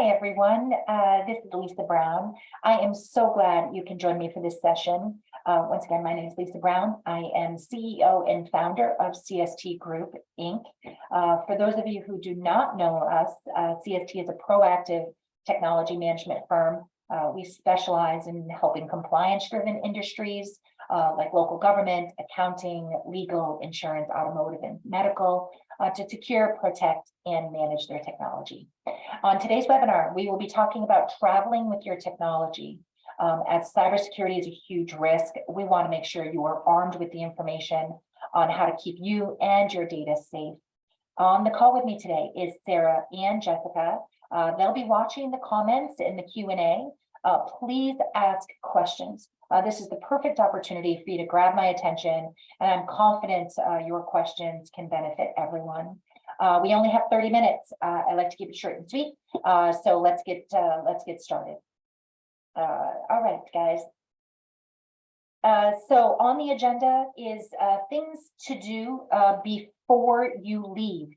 Hi, everyone. This is Lisa Brown. I am so glad you can join me for this session. Once again, my name is Lisa Brown. I am CEO and founder of CST Group, Inc. For those of you who do not know us, CST is a proactive technology management firm. We specialize in helping compliance-driven industries like local government, accounting, legal, insurance, automotive, and medical to secure, protect, and manage their technology. On today's webinar, we will be talking about traveling with your technology. As cybersecurity is a huge risk, we want to make sure you are armed with the information on how to keep you and your data safe. On the call with me today is Sarah and Jessica. They'll be watching the comments in the Q&A. Please ask questions. This is the perfect opportunity for you to grab my attention, and I'm confident your questions can benefit everyone. We only have 30 minutes. I like to keep it short and sweet, so let's get started. All right, guys. So on the agenda is things to do before you leave.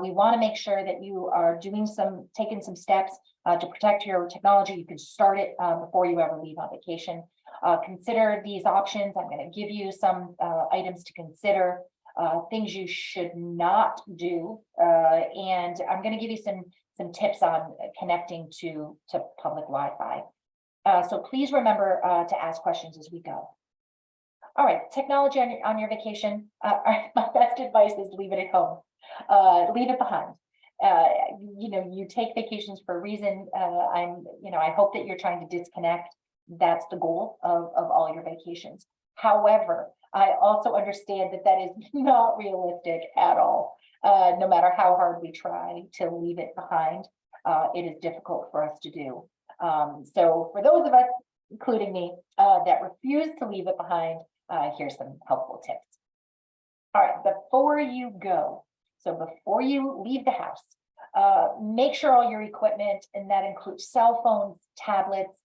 We want to make sure that you are taking some steps to protect your technology. You can start it before you ever leave on vacation. Consider these options. I'm going to give you some items to consider, things you should not do, and I'm going to give you some tips on connecting to public Wi-Fi. So please remember to ask questions as we go. All right, technology on your vacation. My best advice is leave it at home. Leave it behind. You take vacations for a reason. I hope that you're trying to disconnect. That's the goal of all your vacations. However, I also understand that is not realistic at all. No matter how hard we try to leave it behind, it is difficult for us to do. So for those of us, including me, that refuse to leave it behind, here's some helpful tips. All right, before you go, so before you leave the house, make sure all your equipment, and that includes cell phones, tablets,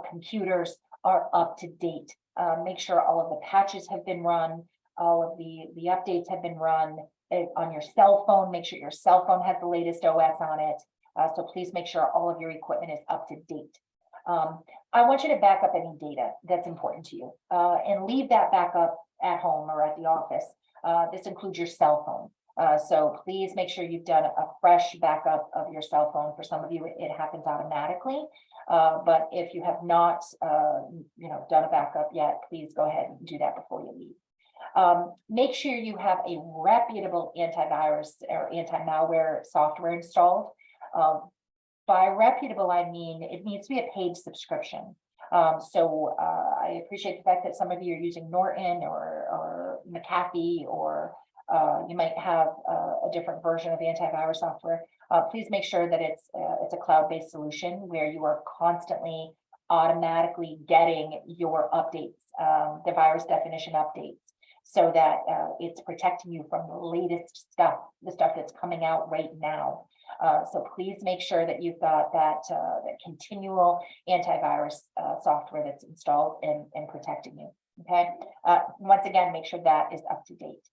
computers, are up to date. Make sure all of the patches have been run, all of the updates have been run on your cell phone. Make sure your cell phone has the latest OS on it. So please make sure all of your equipment is up to date. I want you to back up any data that's important to you and leave that backup at home or at the office. This includes your cell phone. So please make sure you've done a fresh backup of your cell phone. For some of you, it happens automatically. But if you have not, done a backup yet, please go ahead and do that before you leave. Make sure you have a reputable antivirus or anti-malware software installed. By reputable, I mean it needs to be a paid subscription. So I appreciate the fact that some of you are using Norton or McAfee, or you might have a different version of antivirus software. Please make sure that it's a cloud-based solution where you are constantly automatically getting your updates, the virus definition updates, so that it's protecting you from the latest stuff, the stuff that's coming out right now. So please make sure that you've got that continual antivirus software that's installed and protecting you. Okay. Once again, make sure that is up to date.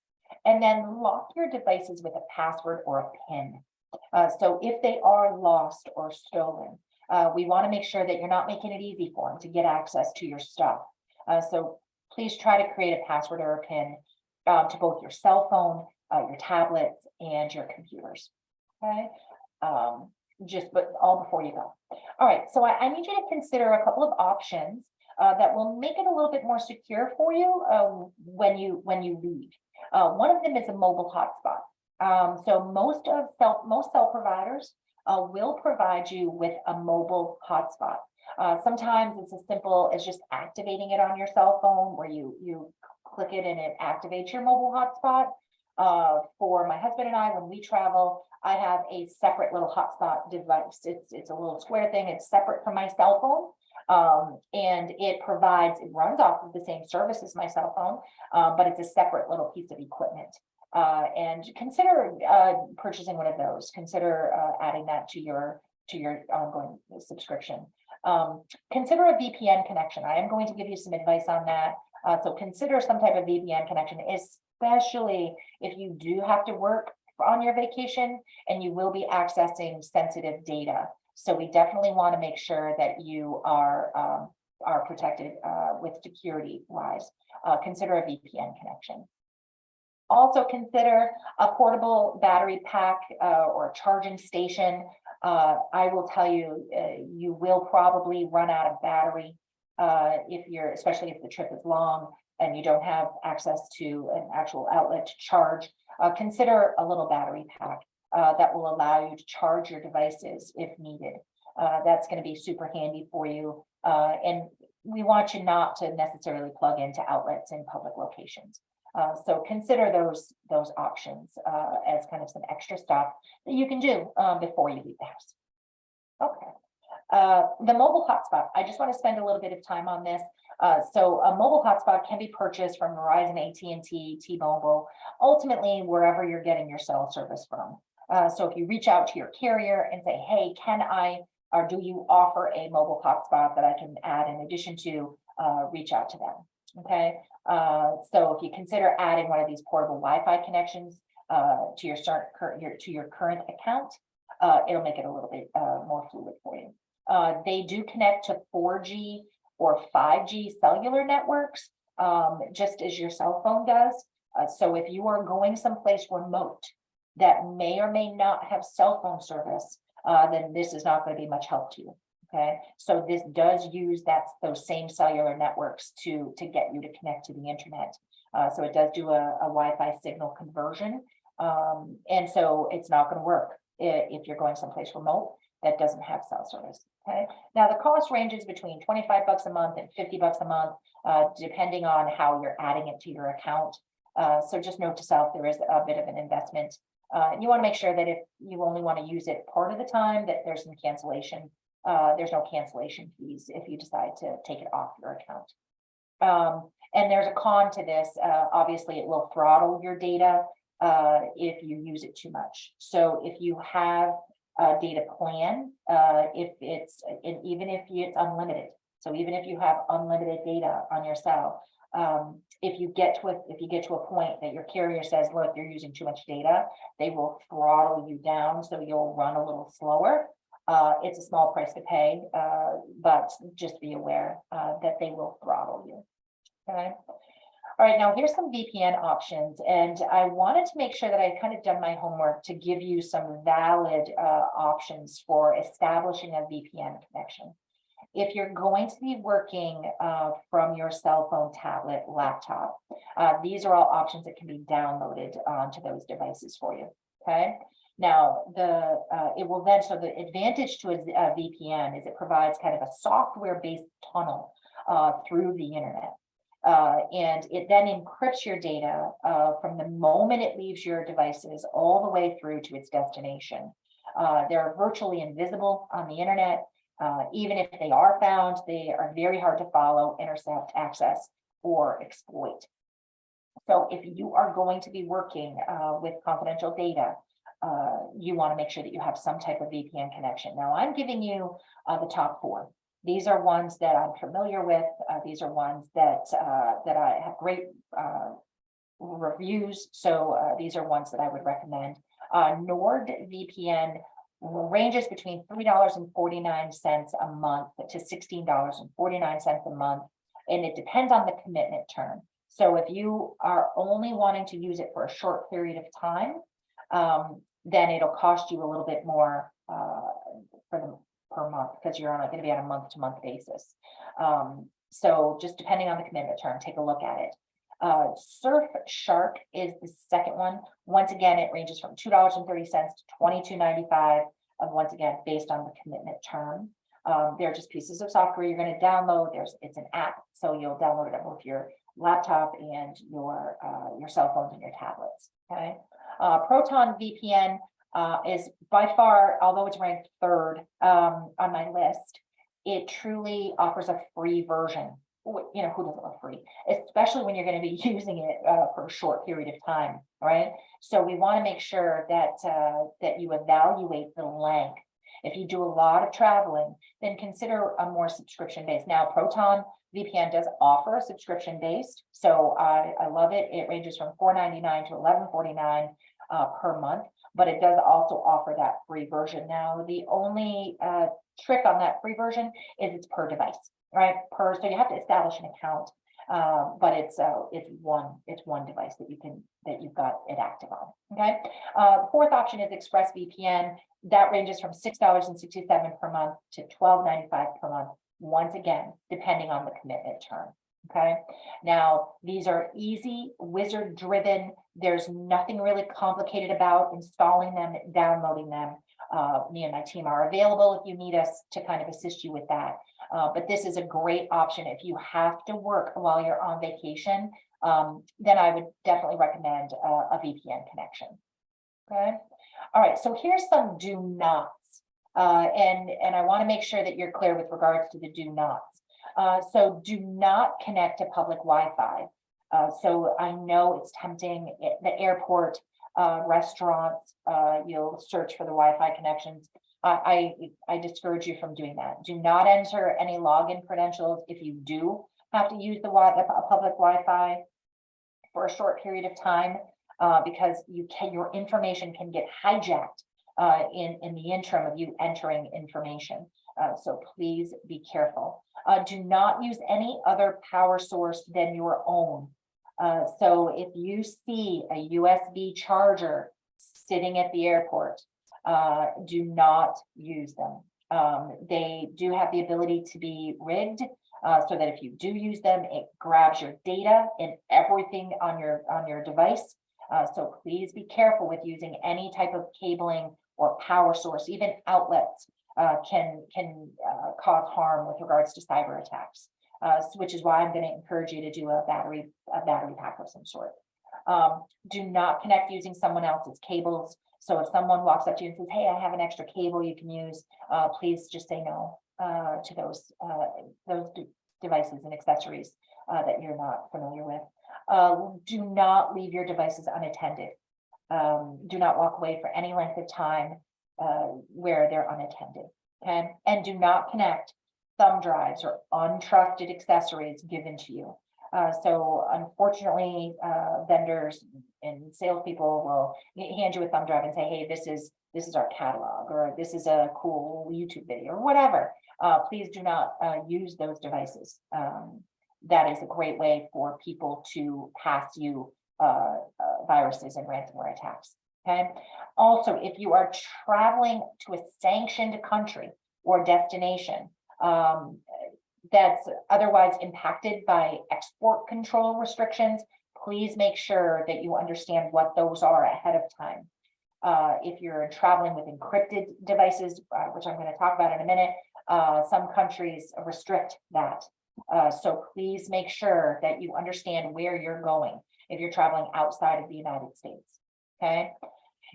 And then lock your devices with a password or a PIN. So if they are lost or stolen, we want to make sure that you're not making it easy for them to get access to your stuff. So please try to create a password or a PIN to both your cell phone, your tablets, and your computers. Okay, but all before you go. All right, so I need you to consider a couple of options that will make it a little bit more secure for you when you leave. One of them is a mobile hotspot. So most cell providers will provide you with a mobile hotspot. Sometimes it's as simple as just activating it on your cell phone, where you click it and it activates your mobile hotspot. For my husband and I, when we travel, I have a separate little hotspot device. It's a little square thing. It's separate from my cell phone, and it runs off of the same service as my cell phone, but it's a separate little piece of equipment. And consider purchasing one of those. Consider adding that to your ongoing subscription. Consider a VPN connection. I am going to give you some advice on that. So consider some type of VPN connection, especially if you do have to work on your vacation and you will be accessing sensitive data. So we definitely want to make sure that you are protected with security wise. Consider a VPN connection. Also consider a portable battery pack or a charging station. I will tell you, you will probably run out of battery especially if the trip is long and you don't have access to an actual outlet to charge. Consider a little battery pack that will allow you to charge your devices if needed. That's going to be super handy for you. And we want you not to necessarily plug into outlets in public locations. So consider those options as kind of some extra stuff that you can do before you leave the house. Okay. The mobile hotspot, I just want to spend a little bit of time on this. So a mobile hotspot can be purchased from Verizon, AT&T, T-Mobile, ultimately wherever you're getting your cell service from. So if you reach out to your carrier and say, hey, can I, or do you offer a mobile hotspot that I can add in addition to, reach out to them. Okay. So if you consider adding one of these portable Wi-Fi connections to your current account, it'll make it a little bit more fluid for you. They do connect to 4G or 5G cellular networks, just as your cell phone does. So if you are going someplace remote that may or may not have cell phone service, then this is not going to be much help to you. Okay, so this does use those same cellular networks to get you to connect to the internet. So it does do a Wi-Fi signal conversion. And so it's not going to work if you're going someplace remote that doesn't have cell service. Okay, now the cost ranges between $25 a month and $50 a month, depending on how you're adding it to your account. So just note to self, there is a bit of an investment. And you want to make sure that if you only want to use it part of the time, that there's some cancellation. There's no cancellation fees if you decide to take it off your account. And there's a con to this. Obviously, it will throttle your data if you use it too much. So if you have a data plan, even if it's unlimited, so even if you have unlimited data on your cell, if you get to a point that your carrier says, look, you're using too much data, they will throttle you down, so you'll run a little slower. It's a small price to pay, but just be aware that they will throttle you. Okay. All right, now here's some VPN options, and I wanted to make sure that I kind of done my homework to give you some valid options for establishing a VPN connection. If you're going to be working from your cell phone, tablet, laptop, these are all options that can be downloaded onto those devices for you. Okay. Now, the advantage to a VPN is it provides kind of a software-based tunnel through the internet. And it then encrypts your data from the moment it leaves your devices all the way through to its destination. They're virtually invisible on the internet. Even if they are found, they are very hard to follow, intercept, access, or exploit. So if you are going to be working with confidential data, you want to make sure that you have some type of VPN connection. Now, I'm giving you the top 4. These are ones that I'm familiar with. These are ones that I have great reviews. So these are ones that I would recommend. NordVPN ranges between $3.49 a month to $16.49 a month, and it depends on the commitment term. So if you are only wanting to use it for a short period of time, then it'll cost you a little bit more per month, because you're going to be on a month-to-month basis. So just depending on the commitment term, take a look at it. Surfshark is the second one. Once again, it ranges from $2.30 to $22.95, once again, based on the commitment term. They're just pieces of software you're going to download. It's an app, so you'll download it on both your laptop and your cell phones and your tablets. Okay. Proton VPN is by far, although it's ranked 3rd on my list, it truly offers a free version. You know, who doesn't love free, especially when you're going to be using it for a short period of time, right? So we want to make sure that that you evaluate the length. If you do a lot of traveling, then consider a more subscription-based. Now, Proton VPN does offer a subscription-based, so I love it. It ranges from $4.99 to $11.49 per month, but it does also offer that free version. Now, the only trick on that free version is it's per device, right? So you have to establish an account, but it's one device that you've got it active on. Okay. The fourth option is ExpressVPN. That ranges from $6.67 per month to $12.95 per month. Once again, depending on the commitment term. Okay. Now, these are easy, wizard driven. There's nothing really complicated about installing them, downloading them. Me and my team are available if you need us to kind of assist you with that. But this is a great option if you have to work while you're on vacation. Then I would definitely recommend a VPN connection. Okay. All right. So here's some do nots. And I want to make sure that you're clear with regards to the do nots. So do not connect to public Wi-Fi. So I know it's tempting at the airport, restaurants, you'll search for the Wi-Fi connections. I discourage you from doing that. Do not enter any login credentials if you do have to use the public Wi-Fi for a short period of time, because your information can get hijacked in the interim of you entering information. So please be careful. Do not use any other power source than your own. So if you see a USB charger sitting at the airport, do not use them. They do have the ability to be rigged, so that if you do use them, it grabs your data and everything on your device. So please be careful with using any type of cabling or power source. Even outlets can cause harm with regards to cyber attacks, which is why I'm going to encourage you to do a battery pack of some sort. Do not connect using someone else's cables. So if someone walks up to you and says, "Hey, I have an extra cable you can use," please just say no to those devices and accessories that you're not familiar with. Do not leave your devices unattended. Do not walk away for any length of time where they're unattended. Okay, and do not connect thumb drives or untrusted accessories given to you. So unfortunately, vendors and salespeople will hand you a thumb drive and say, "Hey, this is our catalog," or "This is a cool YouTube video," or whatever. Please do not use those devices. That is a great way for people to pass you viruses and ransomware attacks. Okay. Also, if you are traveling to a sanctioned country or destination that's otherwise impacted by export control restrictions, please make sure that you understand what those are ahead of time. If you're traveling with encrypted devices, which I'm going to talk about in a minute, some countries restrict that. So please make sure that you understand where you're going if you're traveling outside of the United States. Okay.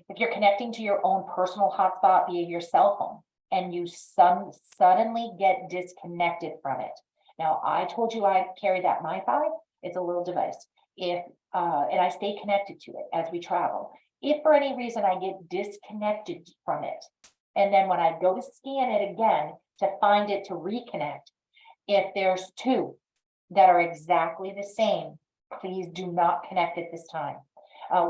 If you're connecting to your own personal hotspot via your cell phone and you suddenly get disconnected from it. Now, I told you I carry that MiFi. It's a little device. And I stay connected to it as we travel. If for any reason I get disconnected from it, and then when I go to scan it again to find it to reconnect, if there's two that are exactly the same, please do not connect at this time.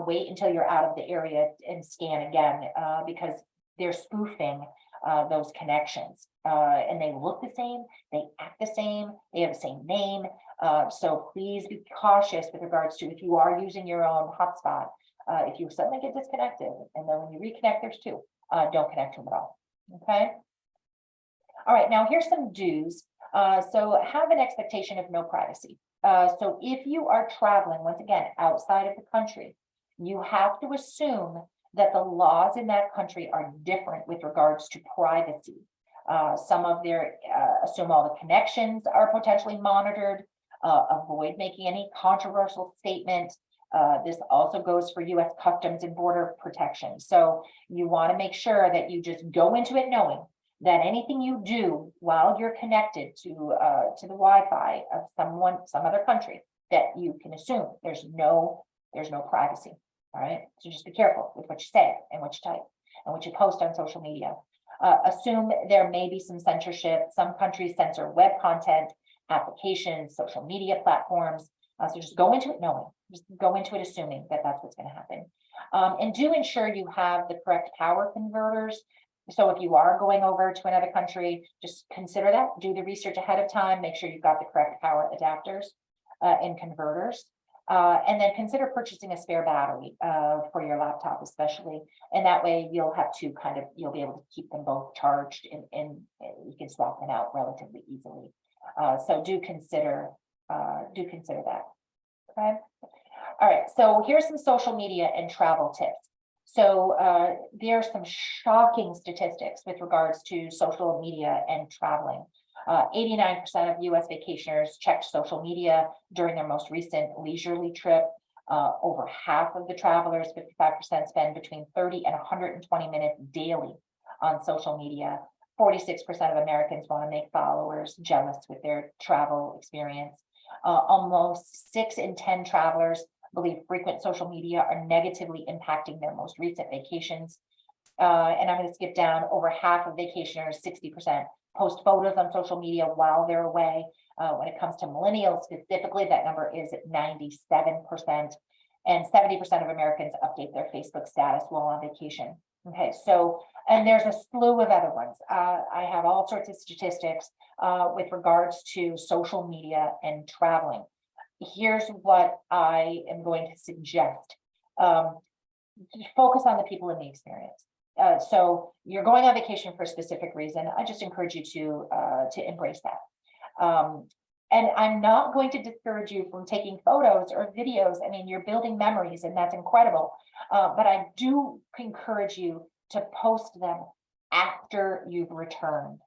Wait until you're out of the area and scan again, because they're spoofing those connections, and they look the same, they act the same, they have the same name. So please be cautious with regards to if you are using your own hotspot. If you suddenly get disconnected and then when you reconnect, there's two, don't connect to them at all. Okay. All right. Now here's some do's. So have an expectation of no privacy. So if you are traveling, once again, outside of the country, you have to assume that the laws in that country are different with regards to privacy. Some of their assume all the connections are potentially monitored. Avoid making any controversial statement. This also goes for U.S. Customs and Border Protection. So you want to make sure that you just go into it knowing that anything you do while you're connected to the Wi-Fi of some other country, that you can assume there's no privacy. All right. So just be careful with what you say and what you type and what you post on social media. Assume there may be some censorship. Some countries censor web content, applications, social media platforms. So just go into it knowing, just go into it assuming that that's what's going to happen. And do ensure you have the correct power converters. So if you are going over to another country, just consider that, do the research ahead of time, make sure you've got the correct power adapters and converters. And then consider purchasing a spare battery for your laptop, especially. And that way you'll have two you'll be able to keep them both charged and you can swap them out relatively easily. So do consider that. Okay. All right. So here's some social media and travel tips. So there are some shocking statistics with regards to social media and traveling. 89% of US vacationers checked social media during their most recent leisurely trip. Over half of the travelers, 55%, spend between 30 and 120 minutes daily on social media. 46% of Americans want to make followers jealous with their travel experience. Almost 6 in 10 travelers believe frequent social media are negatively impacting their most recent vacations. And I'm going to skip down. Over half of vacationers, 60%, post photos on social media while they're away. When it comes to millennials specifically, that number is at 97%. And 70% of Americans update their Facebook status while on vacation. Okay, so, and there's a slew of other ones. I have all sorts of statistics with regards to social media and traveling. Here's what I am going to suggest. Focus on the people in the experience. So you're going on vacation for a specific reason. I just encourage you to embrace that. And I'm not going to discourage you from taking photos or videos. I mean, you're building memories and that's incredible. But I do encourage you to post them after you've returned.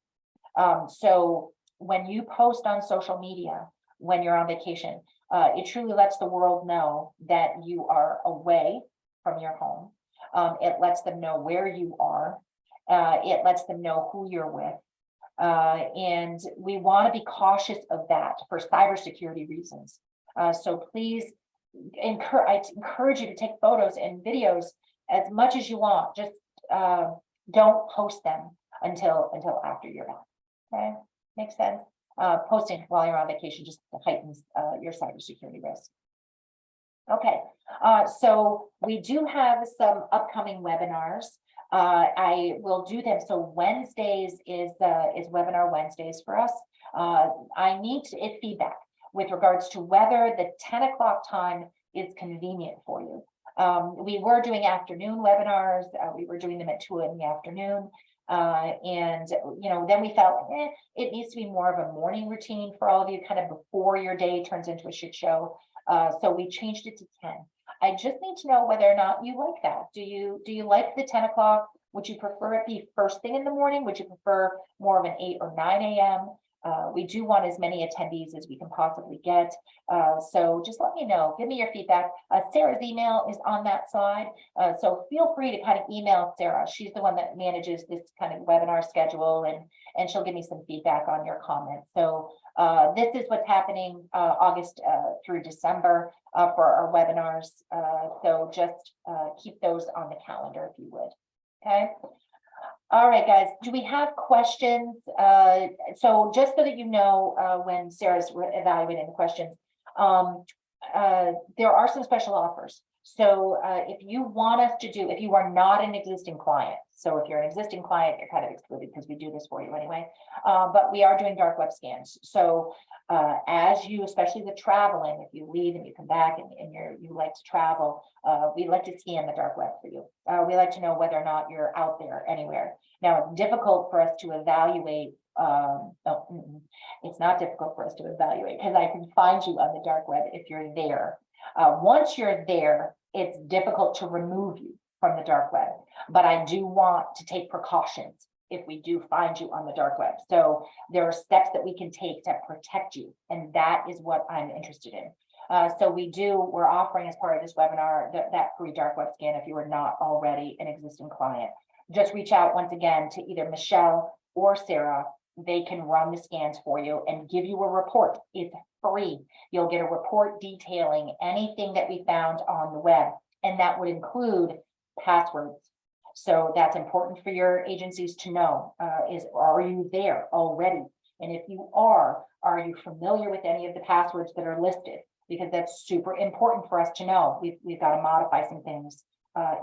So when you post on social media, when you're on vacation, it truly lets the world know that you are away from your home. It lets them know where you are. It lets them know who you're with. And we want to be cautious of that for cybersecurity reasons. So please, I encourage you to take photos and videos as much as you want. Just don't post them until after you're back. Okay, makes sense. Posting while you're on vacation just heightens your cybersecurity risk. Okay, so we do have some upcoming webinars. I will do them. So Wednesdays is webinar Wednesdays for us. I need feedback with regards to whether the 10 o'clock time is convenient for you. We were doing afternoon webinars. We were doing them at 2 in the afternoon. And then we felt it needs to be more of a morning routine for all of you, kind of before your day turns into a shit show. So we changed it to 10. I just need to know whether or not you like that. Do you like the 10 o'clock? Would you prefer it be first thing in the morning? Would you prefer more of an 8 or 9 a.m.? We do want as many attendees as we can possibly get. So just let me know. Give me your feedback. Sarah's email is on that slide. So feel free to kind of email Sarah. She's the one that manages this kind of webinar schedule, and she'll give me some feedback on your comments. So this is what's happening August through December for our webinars. So just keep those on the calendar if you would. Okay. All right, guys, do we have questions? So just so that you know, when Sarah's evaluating the questions, there are some special offers. So if you want us to if you are not an existing client, so if you're an existing client, you're kind of excluded because we do this for you anyway, but we are doing dark web scans. So as you, especially the traveling, if you leave and you come back and you like to travel, we like to scan the dark web for you. We like to know whether or not you're out there anywhere. Now, it's difficult for us to evaluate. It's not difficult for us to evaluate because I can find you on the dark web if you're there. Once you're there, it's difficult to remove you from the dark web, but I do want to take precautions if we do find you on the dark web. So there are steps that we can take to protect you, and that is what I'm interested in. So we're offering as part of this webinar that free dark web scan if you are not already an existing client. Just reach out once again to either Michelle or Sarah. They can run the scans for you and give you a report. It's free. You'll get a report detailing anything that we found on the web, and that would include passwords. So that's important for your agencies to know, is, are you there already? And if you are you familiar with any of the passwords that are listed? Because that's super important for us to know. We've got to modify some things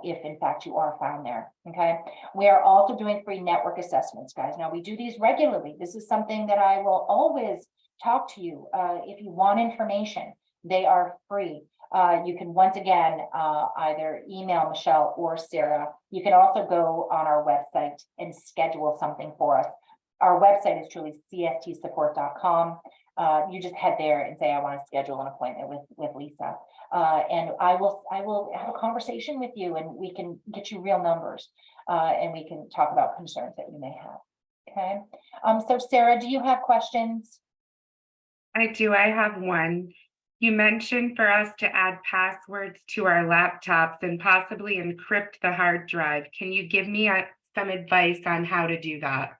if in fact you are found there. Okay. We are also doing free network assessments, guys. Now we do these regularly. This is something that I will always talk to you. If you want information, they are free. You can once again either email Michelle or Sarah. You can also go on our website and schedule something for us. Our website is truly cstsupport.com. You just head there and say, I want to schedule an appointment with Lisa. And I will have a conversation with you, and we can get you real numbers, and we can talk about concerns that you may have. Okay. So Sarah, do you have questions? I do. I have one. You mentioned for us to add passwords to our laptops and possibly encrypt the hard drive. Can you give me some advice on how to do that?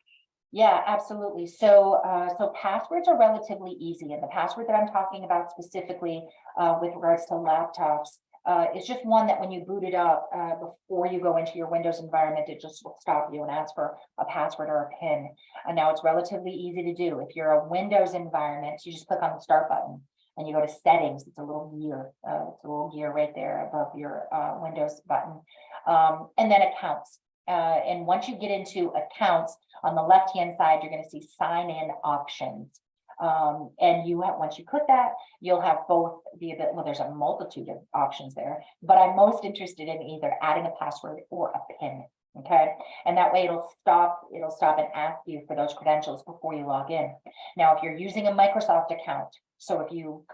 Yeah, absolutely. So, so passwords are relatively easy, and the password that I'm talking about specifically with regards to laptops is just one that when you boot it up before you go into your Windows environment, it just will stop you and ask for a password or a PIN. And now it's relatively easy to do. If you're a Windows environment, you just click on the Start button and you go to Settings. It's a little gear. It's a little gear right there above your Windows button, and then Accounts. And once you get into Accounts, on the left-hand side, you're going to see Sign In Options. And you have, once you click that, you'll have both well, there's a multitude of options there, but I'm most interested in either adding a password or a PIN. Okay. And that way it'll stop and ask you for those credentials before you log in. Now, if you're using a Microsoft account, so if you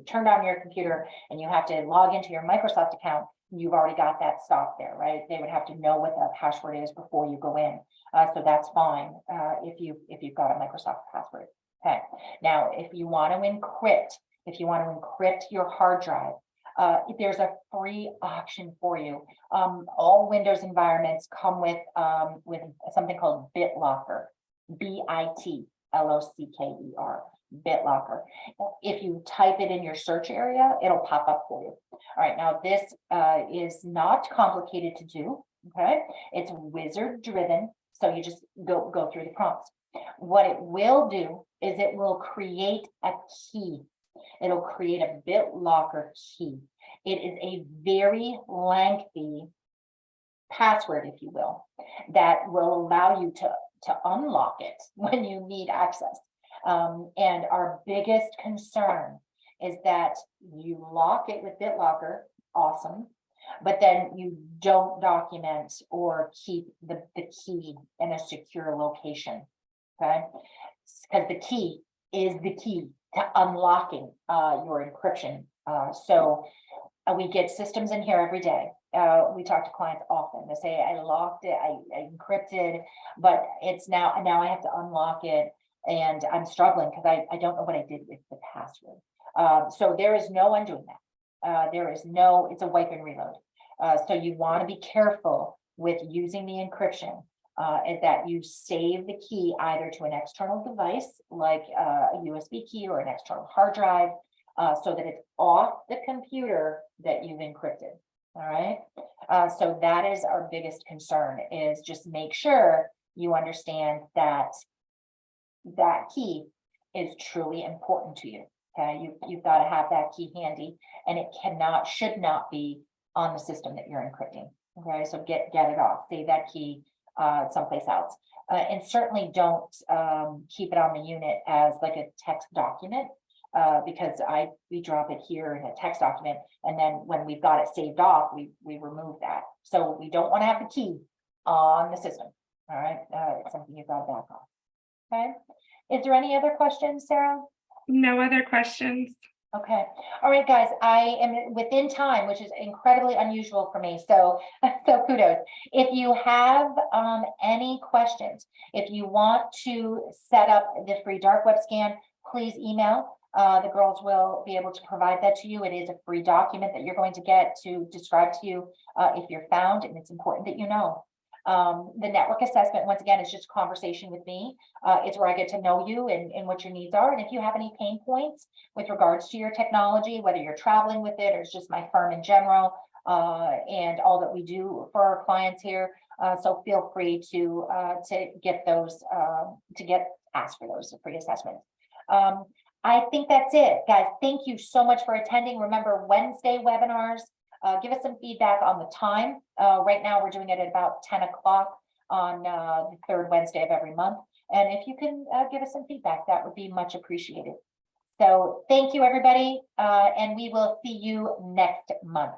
turned on your computer and you have to log into your Microsoft account, you've already got that stop there, right? They would have to know what that password is before you go in. So that's fine if you've got a Microsoft password. Okay. Now, if you want to encrypt your hard drive, there's a free option for you. All Windows environments come with something called BitLocker, BitLocker. BitLocker. If you type it in your search area, it'll pop up for you. All right, now this is not complicated to do. Okay, it's wizard driven, so you just go through the prompts. What it will do is it will create a key. It'll create a BitLocker key. It is a very lengthy password, if you will, that will allow you to unlock it when you need access. And our biggest concern is that you lock it with BitLocker, awesome, but then you don't document or keep the key in a secure location, okay? Because the key is the key to unlocking your encryption. So we get systems in here every day. We talk to clients often. They say, I locked it, I encrypted, but it's now I have to unlock it. And I'm struggling because I don't know what I did with the password. So there is no undoing that. It's a wipe and reload. So you want to be careful with using the encryption, is that you save the key either to an external device, like a USB key or an external hard drive, so that it's off the computer that you've encrypted. All right. So that is our biggest concern, is just make sure you understand that that key is truly important to you. Okay, you've got to have that key handy, and it should not be on the system that you're encrypting. Okay, so get it off, save that key someplace else, and certainly don't keep it on the unit as like a text document, because we drop it here in a text document, and then when we've got it saved off, we remove that. So we don't want to have the key on the system. All right, it's something you've got to back off. Okay. Is there any other questions, Sarah? No other questions. Okay. All right, guys, I am within time, which is incredibly unusual for me. So kudos. If you have any questions, if you want to set up the free dark web scan, please email. The girls will be able to provide that to you. It is a free document that you're going to get to describe to you if you're found, and it's important that you know. The network assessment, once again, is just a conversation with me. It's where I get to know you and what your needs are. And if you have any pain points with regards to your technology, whether you're traveling with it or it's just my firm in general, and all that we do for our clients here. So feel free to get those, ask for those free assessments. I think that's it, guys. Thank you so much for attending. Remember, Wednesday webinars, give us some feedback on the time. Right now, we're doing it at about 10 o'clock on the third Wednesday of every month. And if you can give us some feedback, that would be much appreciated. So thank you, everybody, and we will see you next month.